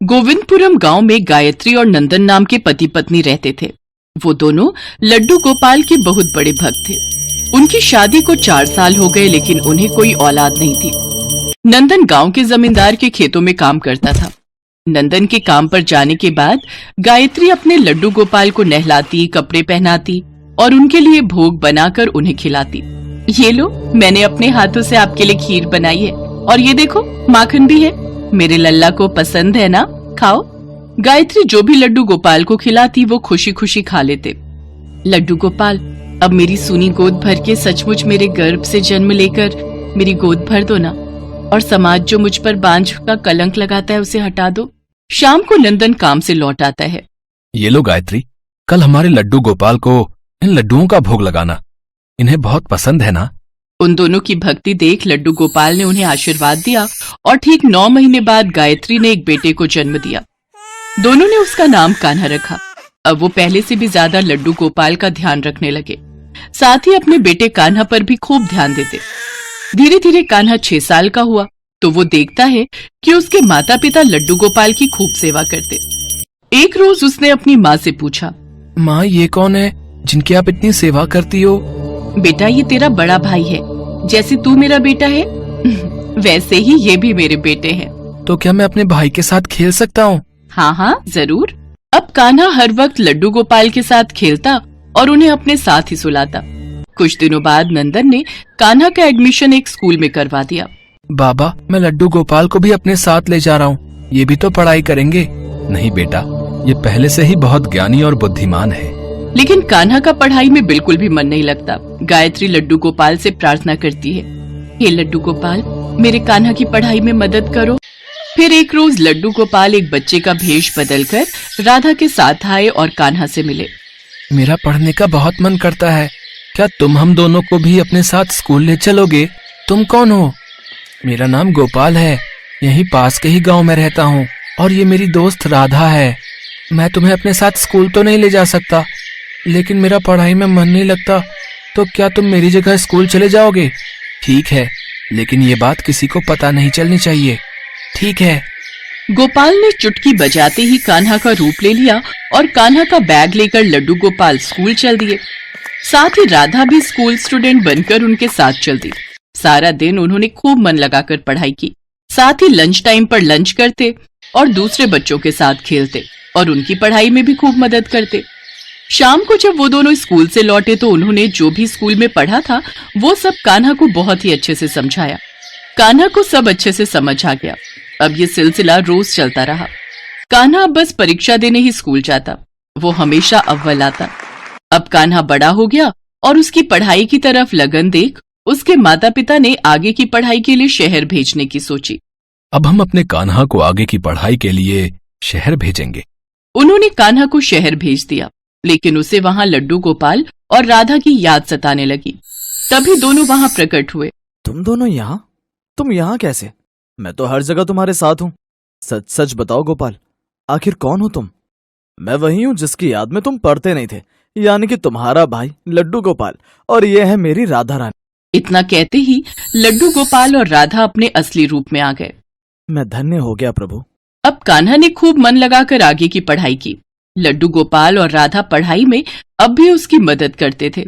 गोविंदपुरम गांव में गायत्री और नंदन नाम के पति पत्नी रहते थे। वो दोनों लड्डू गोपाल के बहुत बड़े भक्त थे। उनकी शादी को 4 साल हो गए, लेकिन उन्हें कोई औलाद नहीं थी। नंदन गांव के जमींदार के खेतों में काम करता था। नंदन के काम पर जाने के बाद गायत्री अपने लड्डू गोपाल को नहलाती, कपड़े पहनाती और उनके लिए भोग बनाकर उन्हें खिलाती। ये लो, मैंने अपने हाथों से आपके लिए खीर बनाई है, और ये देखो माखन भी है। मेरे लल्ला को पसंद है ना, खाओ। गायत्री जो भी लड्डू गोपाल को खिलाती वो खुशी खुशी खा लेते। लड्डू गोपाल, अब मेरी सूनी गोद भर के सचमुच मेरे गर्भ से जन्म लेकर मेरी गोद भर दो ना, और समाज जो मुझ पर बांझ का कलंक लगाता है उसे हटा दो। शाम को नंदन काम से लौट आता है। ये लो गायत्री, कल हमारे लड्डू गोपाल को इन लड्डुओं का भोग लगाना, इन्हें बहुत पसंद है ना। उन दोनों की भक्ति देख लड्डू गोपाल ने उन्हें आशीर्वाद दिया और ठीक 9 महीने बाद गायत्री ने एक बेटे को जन्म दिया। दोनों ने उसका नाम कान्हा रखा। अब वो पहले से भी ज्यादा लड्डू गोपाल का ध्यान रखने लगे, साथ ही अपने बेटे कान्हा पर भी खूब ध्यान देते। धीरे धीरे कान्हा 6 साल का हुआ तो वो देखता है कि उसके माता पिता लड्डू गोपाल की खूब सेवा करते। एक रोज उसने अपनी माँ से पूछा, माँ, ये कौन है जिनकी आप इतनी सेवा करती हो? बेटा, ये तेरा बड़ा भाई है। जैसे तू मेरा बेटा है वैसे ही ये भी मेरे बेटे हैं। तो क्या मैं अपने भाई के साथ खेल सकता हूँ? हाँ हाँ, जरूर। अब कान्हा हर वक्त लड्डू गोपाल के साथ खेलता और उन्हें अपने साथ ही सुलाता। कुछ दिनों बाद नंदन ने कान्हा का एडमिशन एक स्कूल में करवा दिया। बाबा, मैं लड्डू गोपाल को भी अपने साथ ले जा रहा हूँ, ये भी तो पढ़ाई करेंगे। नहीं बेटा, ये पहले से ही बहुत ज्ञानी और बुद्धिमान है। लेकिन कान्हा का पढ़ाई में बिल्कुल भी मन नहीं लगता। गायत्री लड्डू गोपाल से प्रार्थना करती है, हे लड्डू गोपाल, मेरे कान्हा की पढ़ाई में मदद करो। फिर एक रोज लड्डू गोपाल एक बच्चे का भेष बदलकर राधा के साथ आए और कान्हा से मिले। मेरा पढ़ने का बहुत मन करता है, क्या तुम हम दोनों को भी अपने साथ स्कूल ले चलोगे? तुम कौन हो? मेरा नाम गोपाल है, यहीं पास के ही गांव में रहता हूँ, और ये मेरी दोस्त राधा है। मैं तुम्हें अपने साथ स्कूल तो नहीं ले जा सकता, लेकिन मेरा पढ़ाई में मन नहीं लगता, तो क्या तुम मेरी जगह स्कूल चले जाओगे? ठीक है, लेकिन ये बात किसी को पता नहीं चलनी चाहिए। ठीक है। गोपाल ने चुटकी बजाते ही कान्हा का रूप ले लिया और कान्हा का बैग लेकर लड्डू गोपाल स्कूल चल दिए। साथ ही राधा भी स्कूल स्टूडेंट बनकर उनके साथ चल दी। सारा दिन उन्होंने खूब मन लगाकर पढ़ाई की। साथ ही लंच टाइम पर लंच करते और दूसरे बच्चों के साथ खेलते और उनकी पढ़ाई में भी खूब मदद करते। शाम को जब वो दोनों स्कूल से लौटे तो उन्होंने जो भी स्कूल में पढ़ा था वो सब कान्हा को बहुत ही अच्छे से समझाया। कान्हा को सब अच्छे से समझ आ गया। अब ये सिलसिला रोज चलता रहा। कान्हा अब बस परीक्षा देने ही स्कूल जाता। वो हमेशा अव्वल आता। अब कान्हा बड़ा हो गया और उसकी पढ़ाई की तरफ लगन देख उसके माता पिता ने आगे की पढ़ाई के लिए शहर भेजने की सोची। अब हम अपने कान्हा को आगे की पढ़ाई के लिए शहर भेजेंगे। उन्होंने कान्हा को शहर भेज दिया, लेकिन उसे वहाँ लड्डू गोपाल और राधा की याद सताने लगी। तभी दोनों वहाँ प्रकट हुए। तुम दोनों यहाँ? तुम यहाँ कैसे? मैं तो हर जगह तुम्हारे साथ हूँ। सच सच बताओ गोपाल, आखिर कौन हो तुम? मैं वही हूँ जिसकी याद में तुम पढ़ते नहीं थे, यानी कि तुम्हारा भाई लड्डू गोपाल, और ये है मेरी राधा रानी। इतना कहते ही लड्डू गोपाल और राधा अपने असली रूप में आ गए। मैं धन्य हो गया प्रभु। अब कान्हा ने खूब मन लगाकर आगे की पढ़ाई की। लड्डू गोपाल और राधा पढ़ाई में अब भी उसकी मदद करते थे।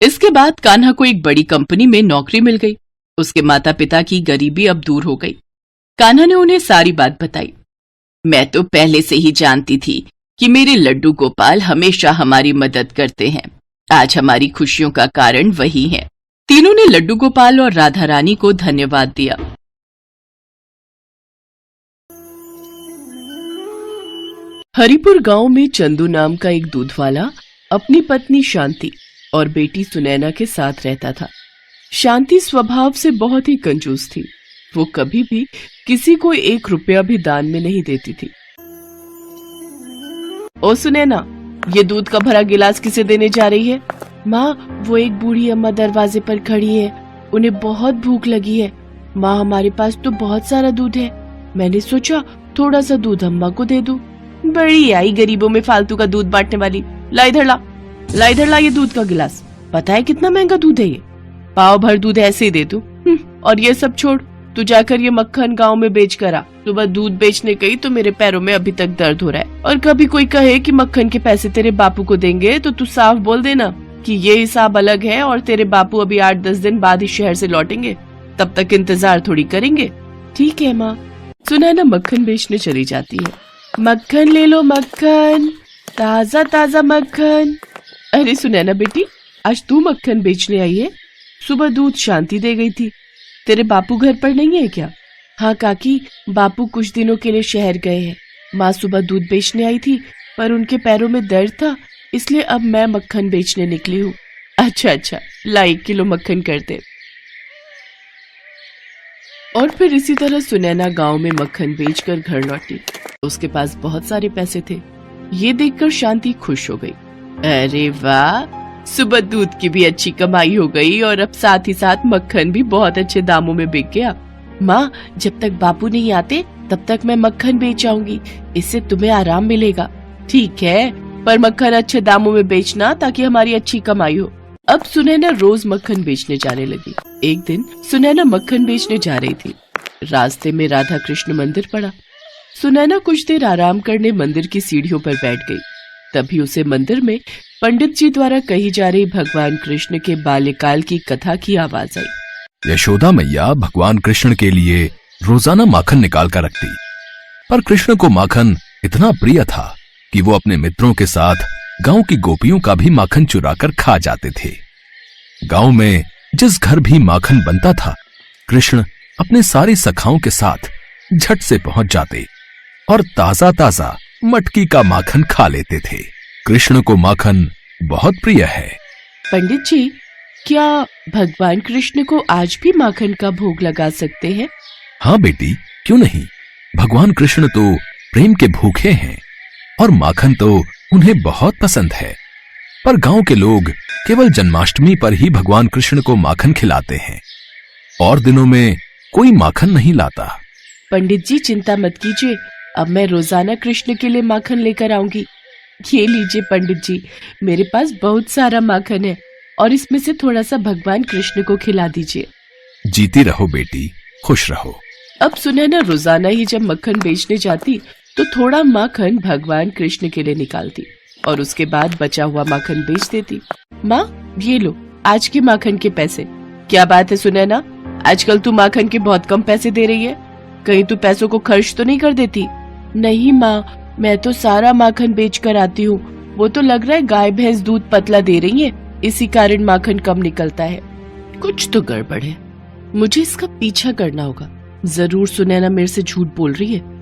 इसके बाद कान्हा को एक बड़ी कंपनी में नौकरी मिल गई। उसके माता पिता की गरीबी अब दूर हो गई। कान्हा ने उन्हें सारी बात बताई। मैं तो पहले से ही जानती थी कि मेरे लड्डू गोपाल हमेशा हमारी मदद करते हैं। आज हमारी खुशियों का कारण वही है। तीनों ने लड्डू गोपाल और राधा रानी को धन्यवाद दिया। हरिपुर गांव में चंदू नाम का एक दूध वाला अपनी पत्नी शांति और बेटी सुनैना के साथ रहता था। शांति स्वभाव से बहुत ही कंजूस थी। वो कभी भी किसी को 1 रुपया भी दान में नहीं देती थी। ओ सुनैना, ये दूध का भरा गिलास किसे देने जा रही है? माँ, वो एक बूढ़ी अम्मा दरवाजे पर खड़ी है, उन्हें बहुत भूख लगी है। माँ, हमारे पास तो बहुत सारा दूध है, मैंने सोचा थोड़ा सा दूध अम्मा को दे दूं। बड़ी आई गरीबों में फालतू का दूध बांटने वाली। ला इधर ला ये दूध का गिलास। पता है कितना महंगा दूध है ये? पाव भर दूध ऐसे ही दे दूं। और ये सब छोड़, तू जाकर ये मक्खन गांव में बेच कर आ। सुबह दूध बेचने गई तो मेरे पैरों में अभी तक दर्द हो रहा है। और कभी कोई कहे कि मक्खन के पैसे तेरे बापू को देंगे तो तू साफ बोल देना कि ये हिसाब अलग है और तेरे बापू अभी 8-10 दिन बाद ही शहर से लौटेंगे, तब तक इंतजार थोड़ी करेंगे। ठीक है माँ। सुनैना मक्खन बेचने चली जाती है। मक्खन ले लो मक्खन, ताजा ताजा मक्खन। अरे सुनैना बेटी, आज तू मक्खन बेचने आई है? सुबह दूध शांति दे गई थी। तेरे बापू घर पर नहीं है क्या? हाँ काकी, बापू कुछ दिनों के लिए शहर गए हैं। माँ सुबह दूध बेचने आई थी पर उनके पैरों में दर्द था, इसलिए अब मैं मक्खन बेचने निकली हूँ। अच्छा, ला 1 किलो मक्खन कर दे। और फिर इसी तरह सुनैना गांव में मक्खन बेचकर घर लौटी। उसके पास बहुत सारे पैसे थे। ये देखकर शांति खुश हो गई। अरे वाह, सुबह दूध की भी अच्छी कमाई हो गई और अब साथ ही साथ मक्खन भी बहुत अच्छे दामों में बिक गया। माँ, जब तक बापू नहीं आते तब तक मैं मक्खन बेच आऊंगी, इससे तुम्हें आराम मिलेगा। ठीक है, पर मक्खन अच्छे दामों में बेचना ताकि हमारी अच्छी कमाई हो। अब सुनैना रोज मक्खन बेचने जाने लगी। एक दिन सुनैना मक्खन बेचने जा रही थी। रास्ते में राधा कृष्ण मंदिर पड़ा। सुनैना कुछ देर आराम करने मंदिर की सीढ़ियों पर बैठ गई। तभी उसे मंदिर में पंडित जी द्वारा कही जा रही भगवान कृष्ण के बाल्यकाल की कथा की आवाज आई। यशोदा मैया भगवान कृष्ण के लिए रोजाना माखन निकाल कर रखती, पर कृष्ण को माखन इतना प्रिय था कि वो अपने मित्रों के साथ गांव की गोपियों का भी माखन चुराकर खा जाते थे। गांव में जिस घर भी माखन बनता था, कृष्ण अपने सारे सखाओं के साथ झट से पहुंच जाते और ताजा ताजा मटकी का माखन खा लेते थे। कृष्ण को माखन बहुत प्रिय है। पंडित जी, क्या भगवान कृष्ण को आज भी माखन का भोग लगा सकते हैं? हाँ बेटी, क्यों नहीं। भगवान कृष्ण तो प्रेम के भूखे हैं और माखन तो उन्हें बहुत पसंद है। पर गांव के लोग केवल जन्माष्टमी पर ही भगवान कृष्ण को माखन खिलाते हैं, और दिनों में कोई माखन नहीं लाता। पंडित जी चिंता मत कीजिए, अब मैं रोजाना कृष्ण के लिए माखन लेकर आऊंगी। ये लीजिए पंडित जी, मेरे पास बहुत सारा माखन है और इसमें से थोड़ा सा भगवान कृष्ण को खिला दीजिए। जीती रहो बेटी, खुश रहो। अब सुनैना रोजाना ही जब मक्खन बेचने जाती तो थोड़ा माखन भगवान कृष्ण के लिए निकालती और उसके बाद बचा हुआ माखन बेच देती। माँ, ये लो आज के माखन के पैसे। क्या बात है सुनैना, आजकल तू माखन के बहुत कम पैसे दे रही है, कहीं तू पैसों को खर्च तो नहीं कर देती? नहीं माँ, मैं तो सारा माखन बेच कर आती हूँ। वो तो लग रहा है गाय भैंस दूध पतला दे रही है, इसी कारण माखन कम निकलता है। कुछ तो गड़बड़ है, मुझे इसका पीछा करना होगा। जरूर सुनैना मेरे से झूठ बोल रही है।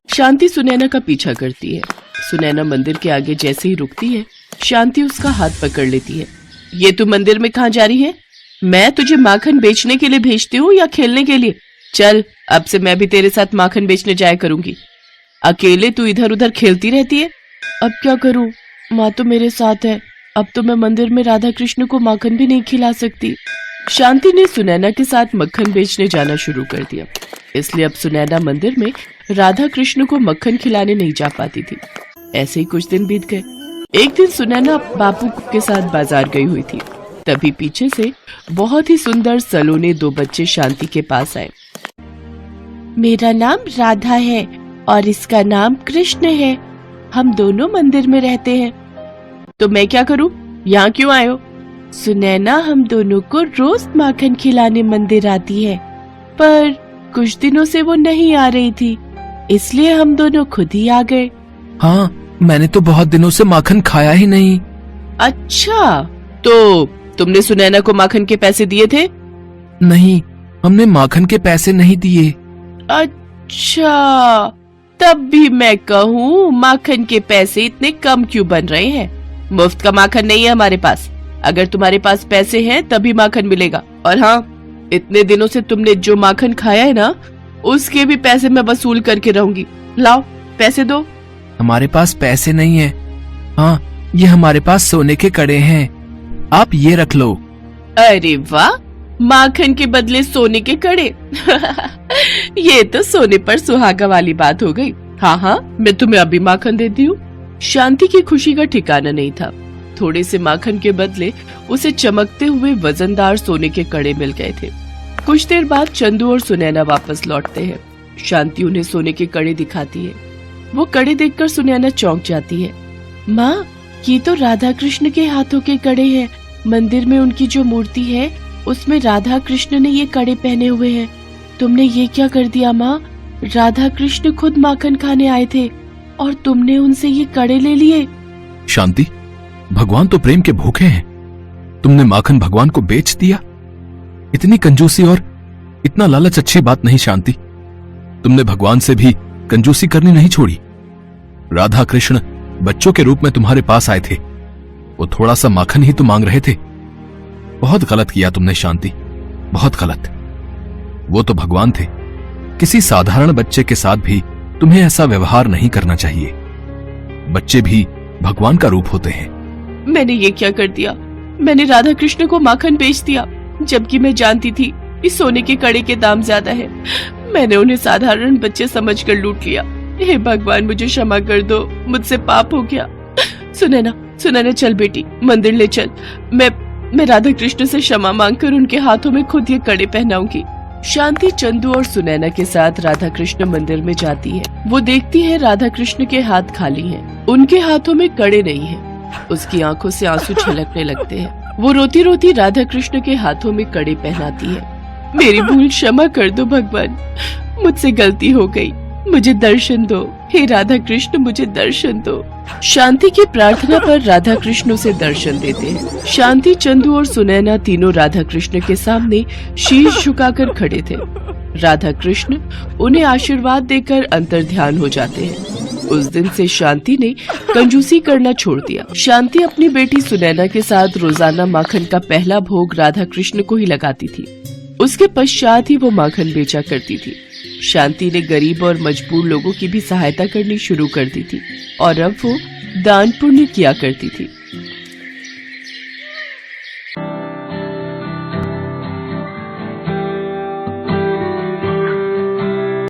शांति सुनैना का पीछा करती है। सुनैना मंदिर के आगे जैसे ही रुकती है, शांति उसका हाथ पकड़ लेती है। ये तू मंदिर में कहाँ जा रही है? मैं तुझे माखन बेचने के लिए भेजती हूँ या खेलने के लिए? चल, अब से मैं भी तेरे साथ माखन बेचने जाया करूंगी। अकेले तू इधर उधर खेलती रहती है। अब क्या करूं, माँ तो मेरे साथ है। अब तो मैं मंदिर में राधा कृष्ण को माखन भी नहीं खिला सकती। शांति ने सुनैना के साथ मक्खन बेचने जाना शुरू कर दिया, इसलिए अब सुनैना मंदिर में राधा कृष्ण को मक्खन खिलाने नहीं जा पाती थी। ऐसे ही कुछ दिन बीत गए। एक दिन सुनैना बापू के साथ बाजार गई हुई थी। तभी पीछे से बहुत ही सुंदर सलोने 2 बच्चे शांति के पास आए। मेरा नाम राधा है और इसका नाम कृष्ण है। हम दोनों मंदिर में रहते हैं। तो मैं क्या करूं? यहाँ क्यों आए हो? सुनैना हम दोनों को रोज माखन खिलाने मंदिर आती है, पर कुछ दिनों से वो नहीं आ रही थी, इसलिए हम दोनों खुद ही आ गए। हाँ, मैंने तो बहुत दिनों से माखन खाया ही नहीं। अच्छा, तो तुमने सुनैना को माखन के पैसे दिए थे? नहीं, हमने माखन के पैसे नहीं दिए। अच्छा, तब भी मैं कहूँ माखन के पैसे इतने कम क्यों बन रहे हैं? मुफ्त का माखन नहीं है हमारे पास। अगर तुम्हारे पास पैसे हैं तभी माखन मिलेगा। और हाँ, इतने दिनों से तुमने जो माखन खाया है ना, उसके भी पैसे मैं वसूल करके रहूंगी। लाओ पैसे दो। हमारे पास पैसे नहीं है। हाँ, ये हमारे पास सोने के कड़े हैं, आप ये रख लो। अरे वाह, माखन के बदले सोने के कड़े। ये तो सोने पर सुहागा वाली बात हो गई। हाँ, मैं तुम्हें अभी माखन देती हूँ। शांति की खुशी का ठिकाना नहीं था। थोड़े से माखन के बदले उसे चमकते हुए वजनदार सोने के कड़े मिल गए थे। कुछ देर बाद चंदू और सुनैना वापस लौटते हैं। शांति उन्हें सोने के कड़े दिखाती है। वो कड़े देखकर सुनैना चौंक जाती है। माँ, ये तो राधा कृष्ण के हाथों के कड़े हैं। मंदिर में उनकी जो मूर्ति है उसमें राधा कृष्ण ने ये कड़े पहने हुए हैं। तुमने ये क्या कर दिया माँ? राधा कृष्ण खुद माखन खाने आए थे और तुमने उनसे ये कड़े ले लिए। शांति, भगवान तो प्रेम के भूखे हैं। तुमने माखन भगवान को बेच दिया? इतनी कंजूसी और इतना लालच अच्छी बात नहीं शांति। तुमने भगवान से भी कंजूसी करनी नहीं छोड़ी। राधा कृष्ण बच्चों के रूप में तुम्हारे पास आए थे। वो थोड़ा सा माखन ही तो मांग रहे थे। बहुत गलत किया तुमने शांति, बहुत गलत। वो तो भगवान थे। किसी साधारण बच्चे के साथ भी तुम्हें ऐसा व्यवहार नहीं करना चाहिए। बच्चे भी भगवान का रूप होते हैं। मैंने ये क्या कर दिया? मैंने राधा कृष्ण को माखन बेच दिया, जबकि मैं जानती थी इस सोने के कड़े के दाम ज्यादा है। मैंने उन्हें साधारण बच्चे समझकर लूट लिया। हे भगवान, मुझे क्षमा कर दो, मुझसे पाप हो गया। सुनैना, सुनैना, चल बेटी, मंदिर ले चल। मैं राधा कृष्ण से क्षमा मांगकर उनके हाथों में खुद ये कड़े पहनाऊंगी। शांति चंदू और सुनैना के साथ राधा कृष्ण मंदिर में जाती है। वो देखती है राधा कृष्ण के हाथ खाली हैं। उनके हाथों में कड़े नहीं हैं। उसकी आंखों से आंसू छलकने लगते हैं। वो रोती रोती राधा कृष्ण के हाथों में कड़े पहनाती है। मेरी भूल क्षमा कर दो भगवान, मुझसे गलती हो गई, मुझे दर्शन दो। हे राधा कृष्ण, मुझे दर्शन दो। शांति की प्रार्थना पर राधा कृष्ण उसे दर्शन देते हैं। शांति, चंदू और सुनैना तीनों राधा कृष्ण के सामने शीश झुकाकर खड़े थे। राधा कृष्ण उन्हें आशीर्वाद देकर अंतर्ध्यान हो जाते हैं। उस दिन से शांति ने कंजूसी करना छोड़ दिया। शांति अपनी बेटी सुनैना के साथ रोजाना माखन का पहला भोग राधा कृष्ण को ही लगाती थी। उसके पश्चात ही वो माखन बेचा करती थी। शांति ने गरीब और मजबूर लोगों की भी सहायता करनी शुरू कर दी थी और अब वो दान पुण्य किया करती थी।